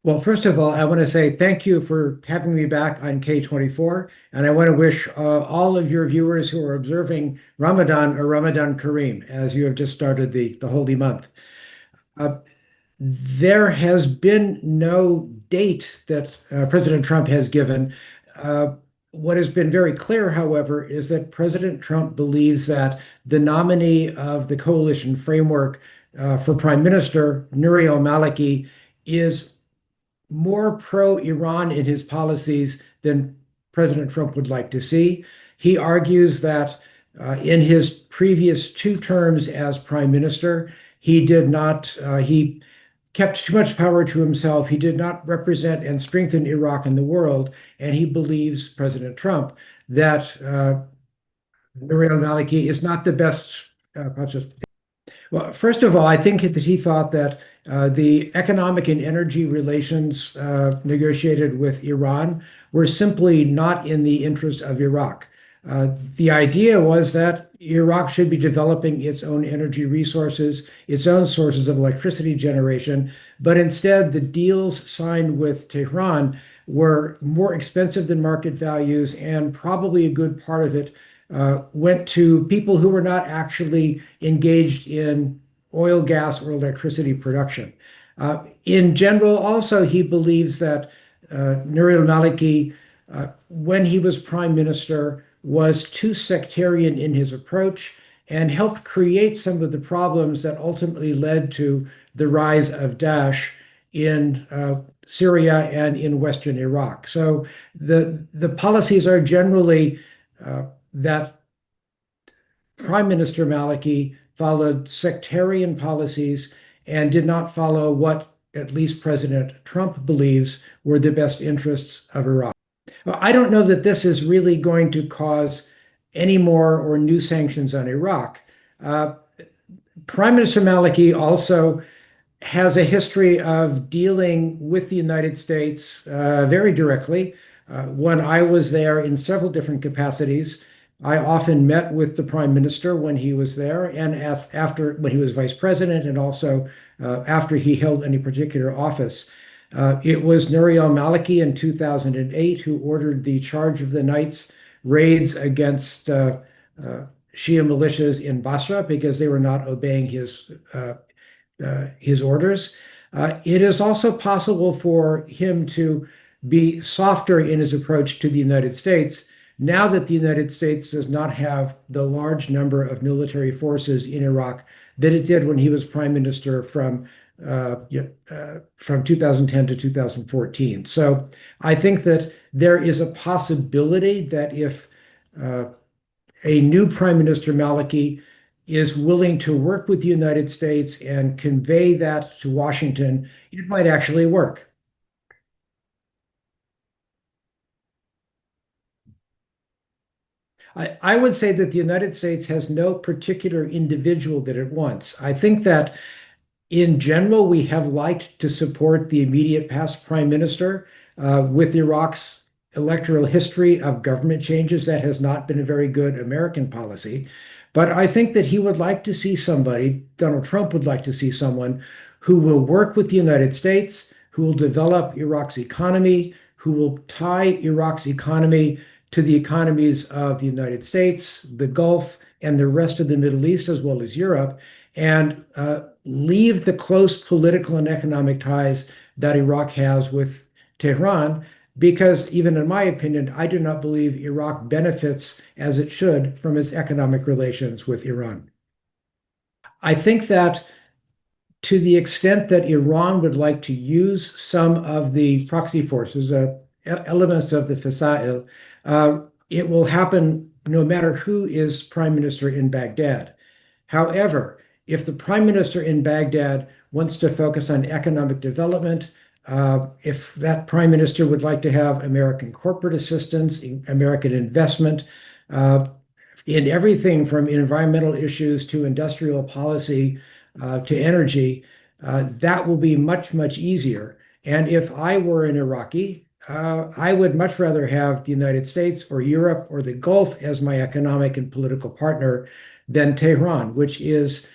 Well, first of all, I want to say thank you for having me back on K24, and I want to wish all of your viewers who are observing Ramadan or Ramadan Kareem, as you have just started the holy month. Uh, there has been no date that President Trump has given. Uh, what has been very clear, however, is that President Trump believes that the nominee of the coalition framework for Prime Minister, Nouri al-Maliki, is more pro-Iran in his policies than President Trump would like to see. He argues that in his previous two terms as prime minister, he kept too much power to himself. He did not represent and strengthen Iraq in the world. And he believes, President Trump, that Nouri al-Maliki is not the best well, first of all, I think that he thought that the economic and energy relations negotiated with Iran were simply not in the interest of Iraq. The idea was that Iraq should be developing its own energy resources, its own sources of electricity generation, but instead the deals signed with Tehran were more expensive than market values, and probably a good part of it went to people who were not actually engaged in oil, gas, or electricity production. In general, also, he believes that Nouri al-Maliki, when he was prime minister, was too sectarian in his approach and helped create some of the problems that ultimately led to the rise of Daesh in Syria and in Western Iraq. So the policies are generally that Prime Minister Maliki followed sectarian policies and did not follow what at least President Trump believes were the best interests of Iraq. Well, I don't know that this is really going to cause any more or new sanctions on Iraq. Prime Minister Maliki also has a history of dealing with the United States very directly. When I was there in several different capacities, I often met with the prime minister when he was there and after when he was vice president, and also after he held any particular office. It was Nouri al-Maliki in 2008 who ordered the Charge of the Knights raids against Shia militias in Basra because they were not obeying his orders. It is also possible for him to be softer in his approach to the United States now that the United States does not have the large number of military forces in Iraq that it did when he was prime minister from 2010 to 2014. So I think that there is a possibility that if a new Prime Minister Maliki is willing to work with the United States and convey that to Washington, it might actually work. I would say that the United States has no particular individual that it wants. I think that in general, we have liked to support the immediate past prime minister with Iraq's electoral history of government changes. That has not been a very good American policy. But I think that he would like to see somebody, Donald Trump would like to see someone who will work with the United States, who will develop Iraq's economy, who will tie Iraq's economy to the economies of the United States, the Gulf, and the rest of the Middle East, as well as Europe, and leave the close political and economic ties that Iraq has with Tehran, because even in my opinion, I do not believe Iraq benefits as it should from its economic relations with Iran. I think that to the extent that Iran would like to use some of the proxy forces, elements of the Fasa'il, it will happen no matter who is prime minister in Baghdad. However, if the prime minister in Baghdad wants to focus on economic development, if that prime minister would like to have American corporate assistance, American investment, in everything from environmental issues to industrial policy to energy, that will be much, much easier. And if I were an Iraqi, I would much rather have the United States or Europe or the Gulf as my economic and political partner than Tehran, which is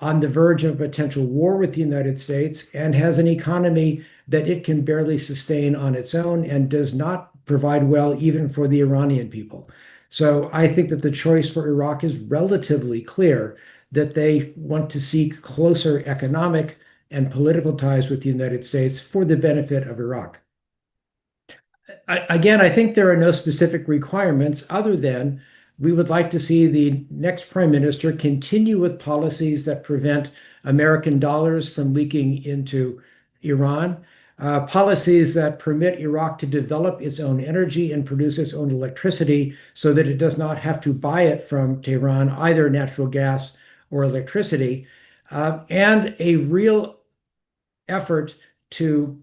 on the verge of a potential war with the United States and has an economy that it can barely sustain on its own and does not provide well even for the Iranian people. So I think that the choice for Iraq is relatively clear, that they want to seek closer economic and political ties with the United States for the benefit of Iraq. Again, I think there are no specific requirements other than we would like to see the next prime minister continue with policies that prevent American dollars from leaking into Iran, policies that permit Iraq to develop its own energy and produce its own electricity so that it does not have to buy it from Tehran, either natural gas or electricity, and a real effort to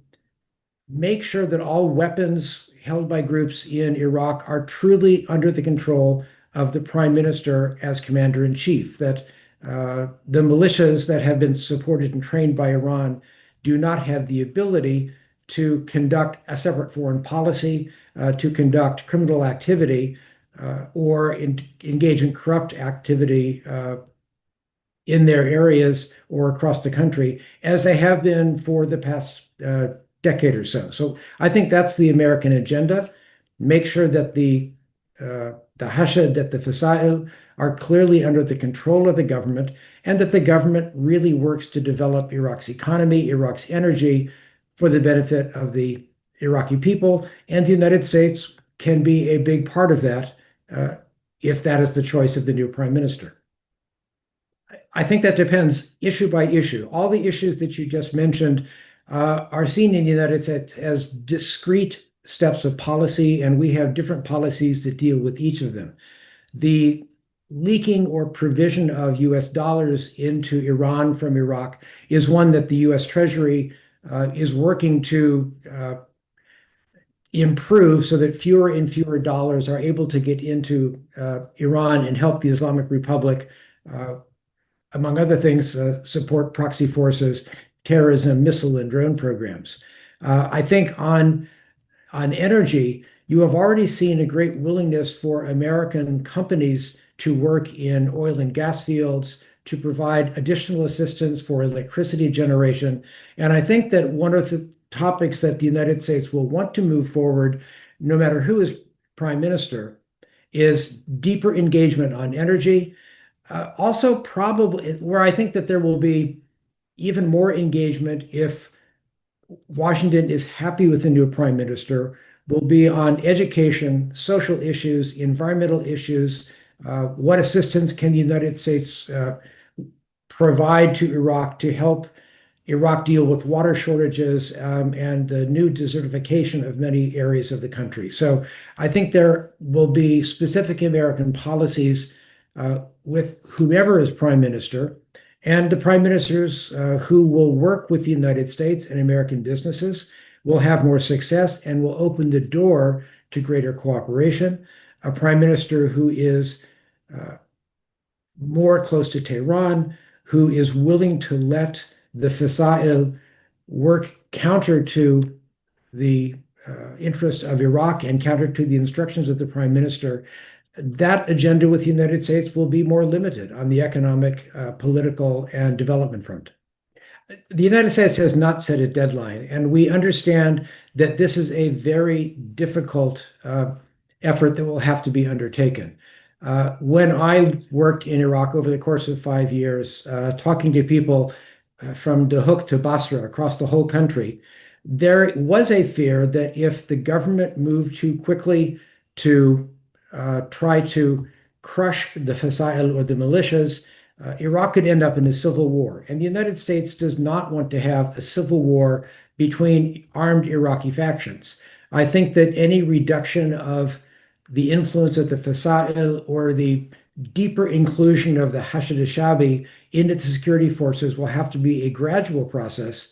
make sure that all weapons held by groups in Iraq are truly under the control of the prime minister as commander in chief, that the militias that have been supported and trained by Iran do not have the ability to conduct a separate foreign policy, to conduct criminal activity, or engage in corrupt activity in their areas or across the country, as they have been for the past decade or so. So I think that's the American agenda. Make sure that the Hashd, that the Fasail are clearly under the control of the government, and that the government really works to develop Iraq's economy, Iraq's energy for the benefit of the Iraqi people. And the United States can be a big part of that if that is the choice of the new prime minister. I think that depends issue by issue. All the issues that you just mentioned are seen in the United States as discrete steps of policy, and we have different policies that deal with each of them. The leaking or provision of US dollars into Iran from Iraq is one that the US Treasury is working to improve so that fewer and fewer dollars are able to get into Iran and help the Islamic Republic, among other things, support proxy forces, terrorism, missile and drone programs. I think on energy, you have already seen a great willingness for American companies to work in oil and gas fields, to provide additional assistance for electricity generation. And I think that one of the topics that the United States will want to move forward, no matter who is prime minister, is deeper engagement on energy. Also, probably where I think that there will be even more engagement if Washington is happy with the new prime minister, will be on education, social issues, environmental issues. What assistance can the United States provide to Iraq to help Iraq deal with water shortages and the new desertification of many areas of the country? So I think there will be specific American policies with whomever is prime minister, and the prime ministers who will work with the United States and American businesses will have more success and will open the door to greater cooperation. A prime minister who is more close to Tehran, who is willing to let the Fasail work counter to the interest of Iraq and counter to the instructions of the prime minister, that agenda with the United States will be more limited on the economic, political, and development front. The United States has not set a deadline, and we understand that this is a very difficult effort that will have to be undertaken. When I worked in Iraq over the course of 5 years, talking to people from Duhok to Basra across the whole country, there was a fear that if the government moved too quickly to try to crush the Fasail or the militias, Iraq could end up in a civil war. And the United States does not want to have a civil war between armed Iraqi factions. I think that any reduction of the influence of the Fasail or the deeper inclusion of the Hashd al-Shabi into the security forces will have to be a gradual process,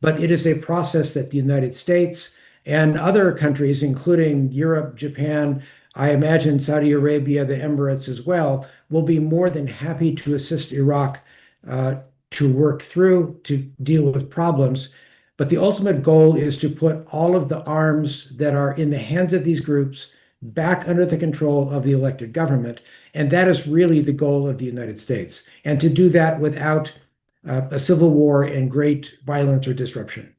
but it is a process that the United States and other countries, including Europe, Japan, I imagine Saudi Arabia, the Emirates as well, will be more than happy to assist Iraq to work through, to deal with problems. But the ultimate goal is to put all of the arms that are in the hands of these groups back under the control of the elected government. And that is really the goal of the United States. And to do that without a civil war and great violence or disruption.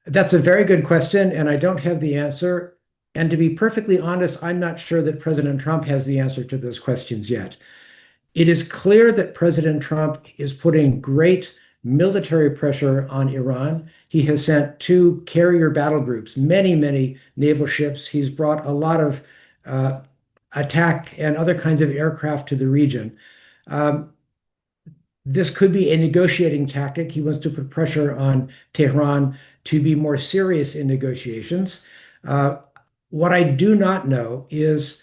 That's a very good question, and I don't have the answer. And to be perfectly honest, I'm not sure that President Trump has the answer to those questions yet. It is clear that President Trump is putting great military pressure on Iran. He has sent two carrier battle groups, many, many naval ships. He's brought a lot of uh, attack and other kinds of aircraft to the region. Um, this could be a negotiating tactic. He wants to put pressure on Tehran to be more serious in negotiations. Uh, what I do not know is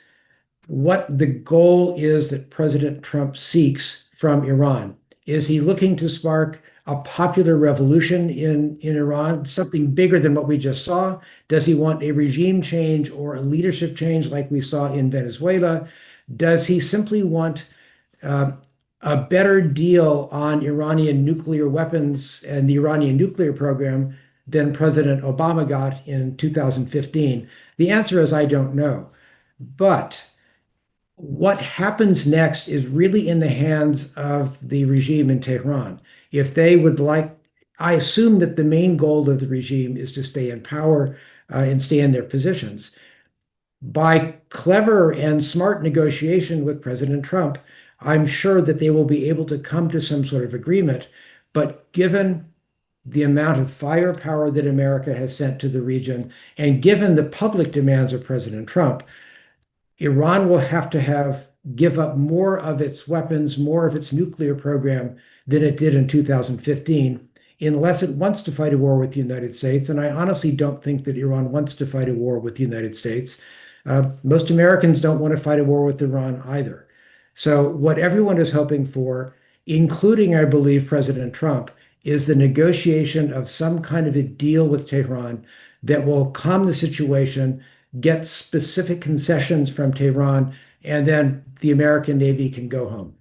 what the goal is that President Trump seeks from Iran. Is he looking to spark a popular revolution in Iran, something bigger than what we just saw? Does he want a regime change or a leadership change like we saw in Venezuela? Does he simply want uh, a better deal on Iranian nuclear weapons and the Iranian nuclear program than President Obama got in 2015? The answer is I don't know. But what happens next is really in the hands of the regime in Tehran. If they would like, I assume that the main goal of the regime is to stay in power and stay in their positions. By clever and smart negotiation with President Trump, I'm sure that they will be able to come to some sort of agreement. But given the amount of firepower that America has sent to the region, and given the public demands of President Trump, Iran will have give up more of its weapons, more of its nuclear program than it did in 2015, unless it wants to fight a war with the United States. And I honestly don't think that Iran wants to fight a war with the United States. Most Americans don't want to fight a war with Iran either. So, what everyone is hoping for, including, I believe, President Trump, is the negotiation of some kind of a deal with Tehran that will calm the situation, get specific concessions from Tehran, and then the American Navy can go home.